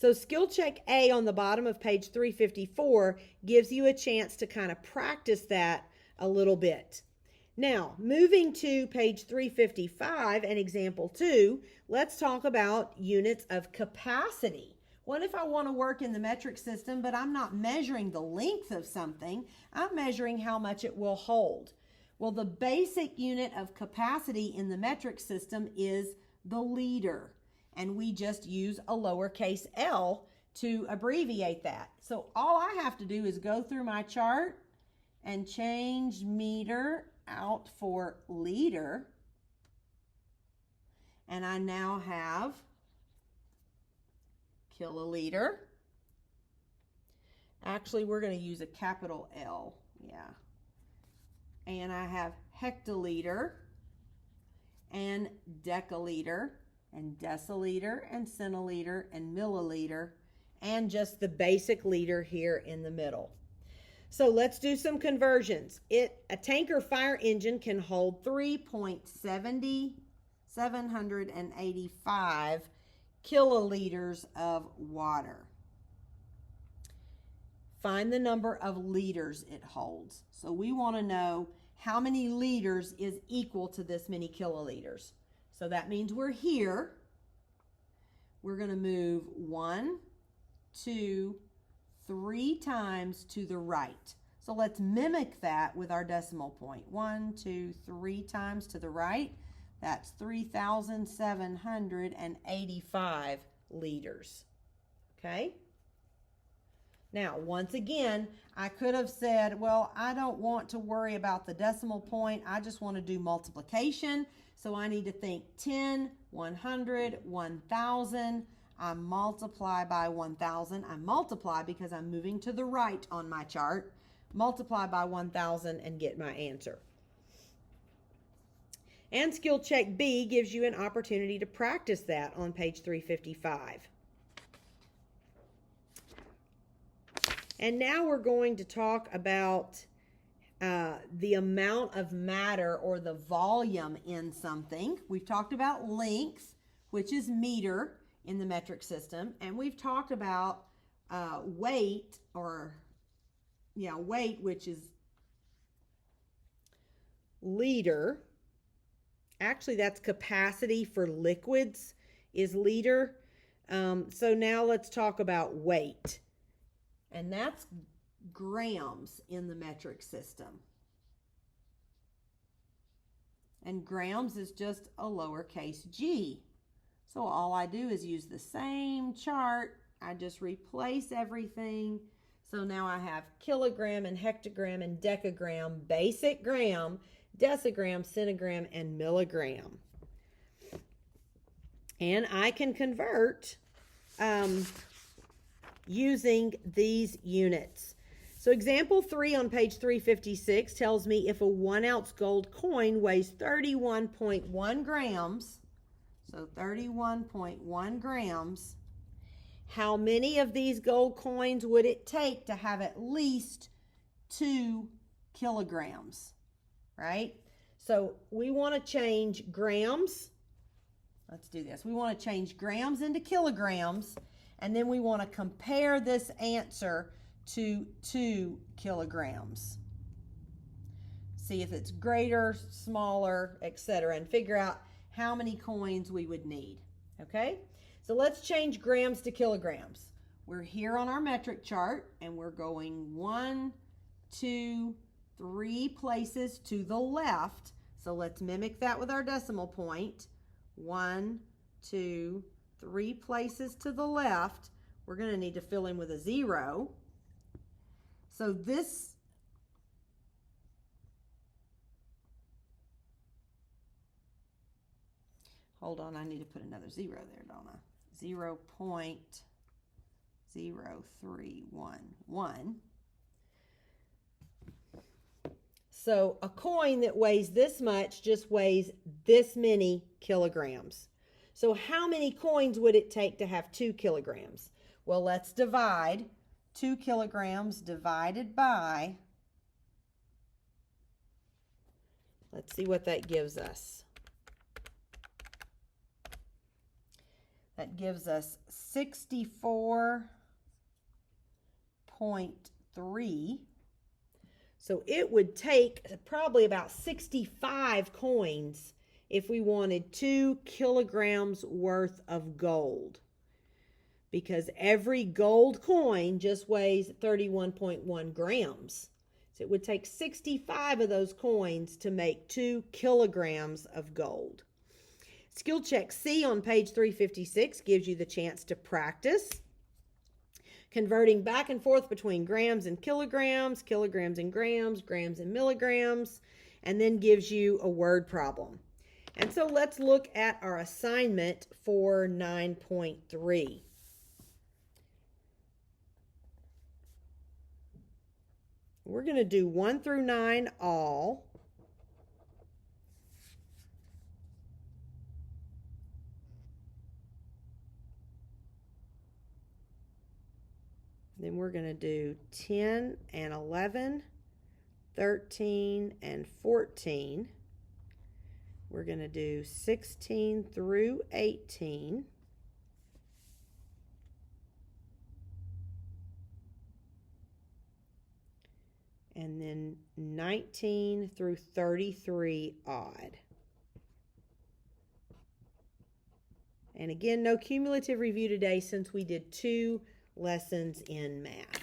So skill check A on the bottom of page 354 gives you a chance to kind of practice that a little bit. Now, moving to page 355 and example 2, let's talk about units of capacity. What if I want to work in the metric system, but I'm not measuring the length of something, I'm measuring how much it will hold. Well, the basic unit of capacity in the metric system is the liter, and we just use a lowercase l to abbreviate that. So all I have to do is go through my chart and change meter out for liter, and I now have kiloliter. Actually, we're going to use a capital L, yeah. And I have hectoliter and deciliter and deciliter and centiliter and milliliter, and just the basic liter here in the middle. So let's do some conversions. A tanker fire engine can hold 3.785 kiloliters of water. Find the number of liters it holds. So we want to know how many liters is equal to this many kiloliters. So that means we're here. We're going to move 1, 2, 3 times to the right. So let's mimic that with our decimal point. 1, 2, 3 times to the right. That's 3,785 liters. Okay? Now, once again, I could have said, well, I don't want to worry about the decimal point. I just want to do multiplication. So I need to think 10, 100, 1,000. I multiply by 1,000. I multiply because I'm moving to the right on my chart. Multiply by 1,000 and get my answer. And skill check B gives you an opportunity to practice that on page 355. And now we're going to talk about the amount of matter or the volume in something. We've talked about length, which is meter in the metric system, and we've talked about weight, which is liter. Actually, that's capacity for liquids is liter. So now let's talk about weight. And that's grams in the metric system. And grams is just a lowercase g. So all I do is use the same chart. I just replace everything. So now I have kilogram and hectogram and decagram, basic gram, decigram, centigram, and milligram. And I can convert using these units. So example 3 on page 356 tells me if a 1 ounce gold coin weighs 31.1 grams, so 31.1 grams, how many of these gold coins would it take to have at least 2 kilograms, right? So we want to change grams. Let's do this. We want to change grams into kilograms, and then we want to compare this answer to 2 kilograms. See if it's greater, smaller, etc., and figure out how many coins we would need. Okay? So let's change grams to kilograms. We're here on our metric chart, and we're going 1, 2, 3 places to the left. So let's mimic that with our decimal point. 1, 2, 3 places to the left. We're going to need to fill in with a 0. So this hold on, I need to put another 0 there, don't I? 0.0311. So a coin that weighs this much just weighs this many kilograms. So how many coins would it take to have 2 kilograms? Well, let's divide 2 kilograms divided by, let's see what that gives us. That gives us 64.3. So it would take probably about 65 coins if we wanted 2 kilograms worth of gold. Because every gold coin just weighs 31.1 grams. So it would take 65 of those coins to make 2 kilograms of gold. Skill check C on page 356 gives you the chance to practice converting back and forth between grams and kilograms, kilograms and grams, grams and milligrams, and then gives you a word problem. And so let's look at our assignment for 9.3. We're going to do 1 through 9 all. Then we're going to do 10 and 11, 13 and 14. We're going to do 16 through 18. And then 19 through 33 odd. And again, no cumulative review today since we did 2 lessons in math.